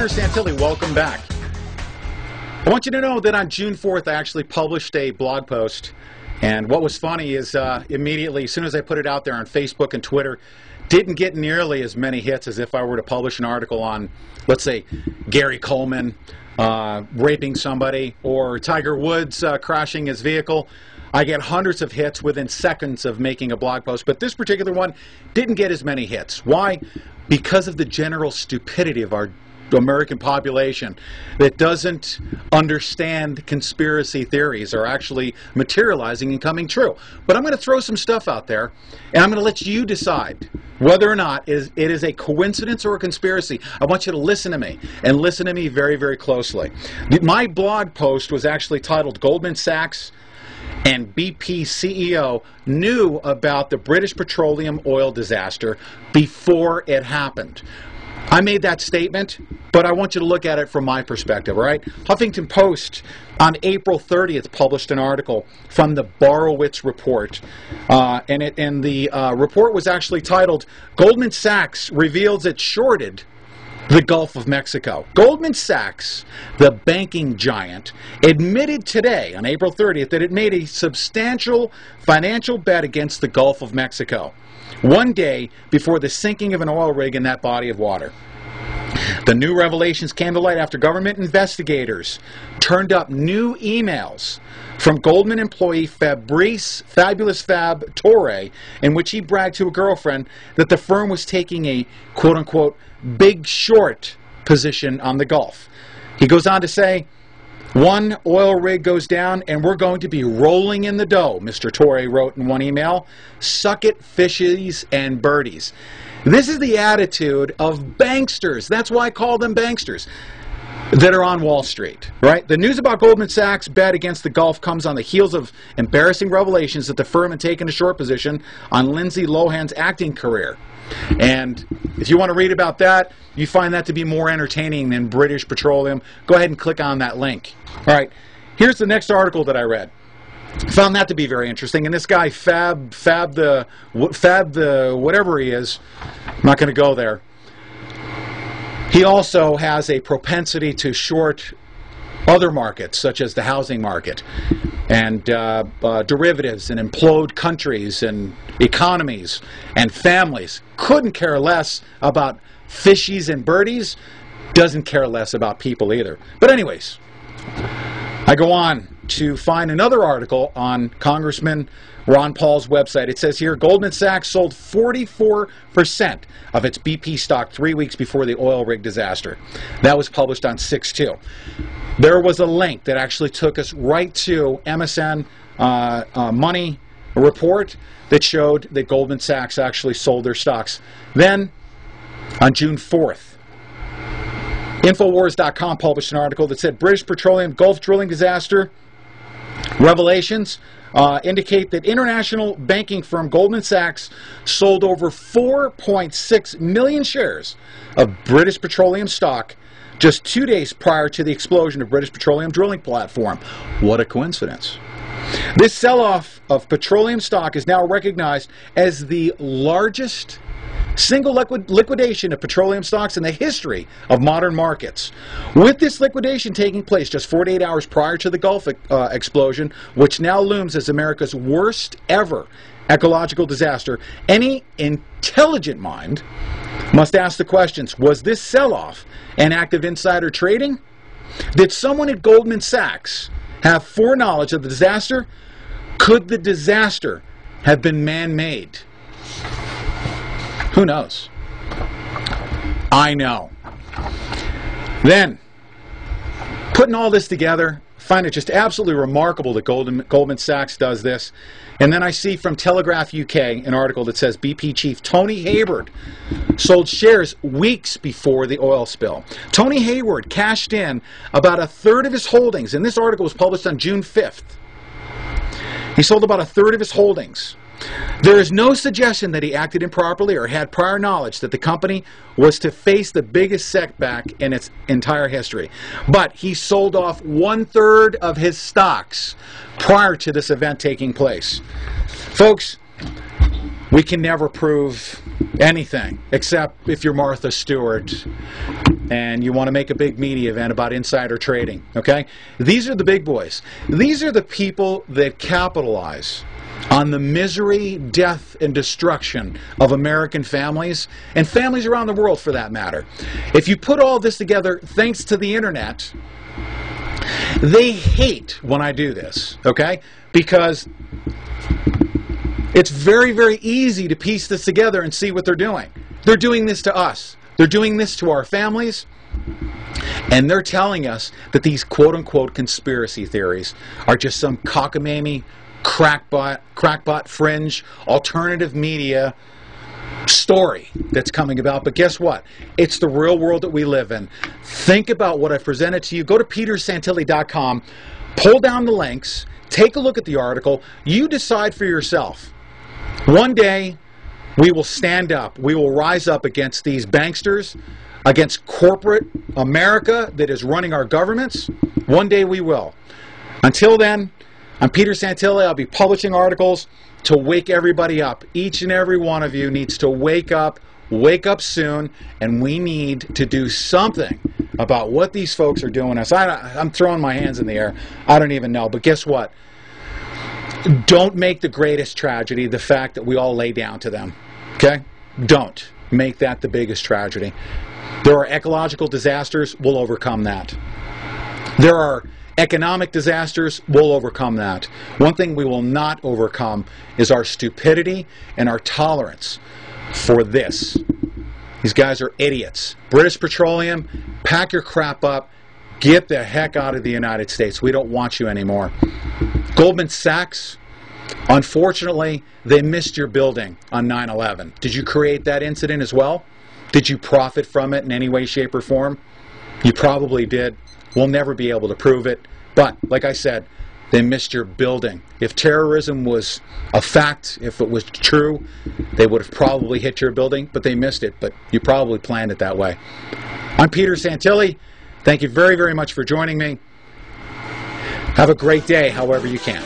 Governor Santilli, welcome back. I want you to know that on June 4th, I actually published a blog post. And what was funny is immediately, as soon as I put it out there on Facebook and Twitter, didn't get nearly as many hits as if I were to publish an article on, let's say, Gary Coleman raping somebody or Tiger Woods crashing his vehicle. I get hundreds of hits within seconds of making a blog post, but this particular one didn't get as many hits. Why? Because of the general stupidity of our American population that doesn't understand conspiracy theories are actually materializing and coming true. But I'm going to throw some stuff out there, and I'm going to let you decide whether or not it is a coincidence or a conspiracy. I want you to listen to me, and listen to me very, very closely. My blog post was actually titled Goldman Sachs and BP CEO knew about the British petroleum oil disaster before it happened. I made that statement, but I want you to look at it from my perspective, all right? Huffington Post on April 30th published an article from the Borowitz Report, and the report was actually titled, Goldman Sachs Reveals It Shorted the Gulf of Mexico. Goldman Sachs, the banking giant, admitted today, on April 30th, that it made a substantial financial bet against the Gulf of Mexico, one day before the sinking of an oil rig in that body of water. The new revelations came to light after government investigators turned up new emails from Goldman employee Fabrice Fabulous Fab Torre, in which he bragged to a girlfriend that the firm was taking a quote-unquote big short position on the Gulf. He goes on to say, one oil rig goes down and we're going to be rolling in the dough, Mr. Torre wrote in one email. Suck it, fishies and birdies. This is the attitude of banksters. That's why I call them banksters that are on Wall Street, right? The news about Goldman Sachs' bet against the Gulf comes on the heels of embarrassing revelations that the firm had taken a short position on Lindsay Lohan's acting career. And if you want to read about that, you find that to be more entertaining than British Petroleum, go ahead and click on that link. All right, here's the next article that I read. Found that to be very interesting. And this guy, Fab the whatever he is, I'm not going to go there. He also has a propensity to short other markets, such as the housing market, and derivatives, and implode countries and economies and families. Couldn't care less about fishies and birdies. Doesn't care less about people either. But anyways, I go on to find another article on Congressman Ron Paul's website. It says here, Goldman Sachs sold 44% of its BP stock 3 weeks before the oil rig disaster. That was published on 6/2. There was a link that actually took us right to MSN Money report that showed that Goldman Sachs actually sold their stocks. Then, on June 4th, Infowars.com published an article that said British Petroleum Gulf drilling disaster revelations indicate that international banking firm Goldman Sachs sold over 4.6 million shares of British Petroleum stock just 2 days prior to the explosion of British Petroleum drilling platform. What a coincidence. This sell-off of petroleum stock is now recognized as the largest single liquidation of petroleum stocks in the history of modern markets. With this liquidation taking place just 48 hours prior to the Gulf explosion, which now looms as America's worst ever ecological disaster, any intelligent mind must ask the questions, was this sell-off an act of insider trading? Did someone at Goldman Sachs have foreknowledge of the disaster? Could the disaster have been man-made? Who knows? I know. Then, putting all this together, find it just absolutely remarkable that Goldman Sachs does this. And then I see from Telegraph UK an article that says BP chief Tony Hayward sold shares weeks before the oil spill. Tony Hayward cashed in about a third of his holdings, and this article was published on June 5th. He sold about a third of his holdings. There is no suggestion that he acted improperly or had prior knowledge that the company was to face the biggest setback in its entire history. But he sold off 1/3 of his stocks prior to this event taking place. Folks, we can never prove anything except if you're Martha Stewart. and you want to make a big media event about insider trading, okay? These are the big boys. These are the people that capitalize on the misery, death, and destruction of American families, and families around the world for that matter. If you put all this together, thanks to the internet, they hate when I do this, okay? Because it's very, very easy to piece this together and see what they're doing. They're doing this to us. They're doing this to our families. And they're telling us that these quote-unquote conspiracy theories are just some cockamamie, crackpot, fringe, alternative media story that's coming about. But guess what? It's the real world that we live in. Think about what I've presented to you. Go to petersantilli.com, pull down the links, take a look at the article. You decide for yourself. One day, we will stand up. We will rise up against these banksters, against corporate America that is running our governments. One day we will. Until then, I'm Peter Santilli. I'll be publishing articles to wake everybody up. Each and every one of you needs to wake up soon, and we need to do something about what these folks are doing us. I'm throwing my hands in the air. I don't even know. But guess what? Don't make the greatest tragedy the fact that we all lay down to them. Okay? Don't make that the biggest tragedy. There are ecological disasters. We'll overcome that. There are economic disasters. We'll overcome that. One thing we will not overcome is our stupidity and our tolerance for this. These guys are idiots. British Petroleum, pack your crap up. Get the heck out of the United States. We don't want you anymore. Goldman Sachs, unfortunately, they missed your building on 9/11. Did you create that incident as well? Did you profit from it in any way, shape, or form? You probably did. We'll never be able to prove it. But, like I said, they missed your building. If terrorism was a fact, if it was true, they would have probably hit your building, but they missed it. But you probably planned it that way. I'm Peter Santilli. Thank you very, very much for joining me. Have a great day, however you can.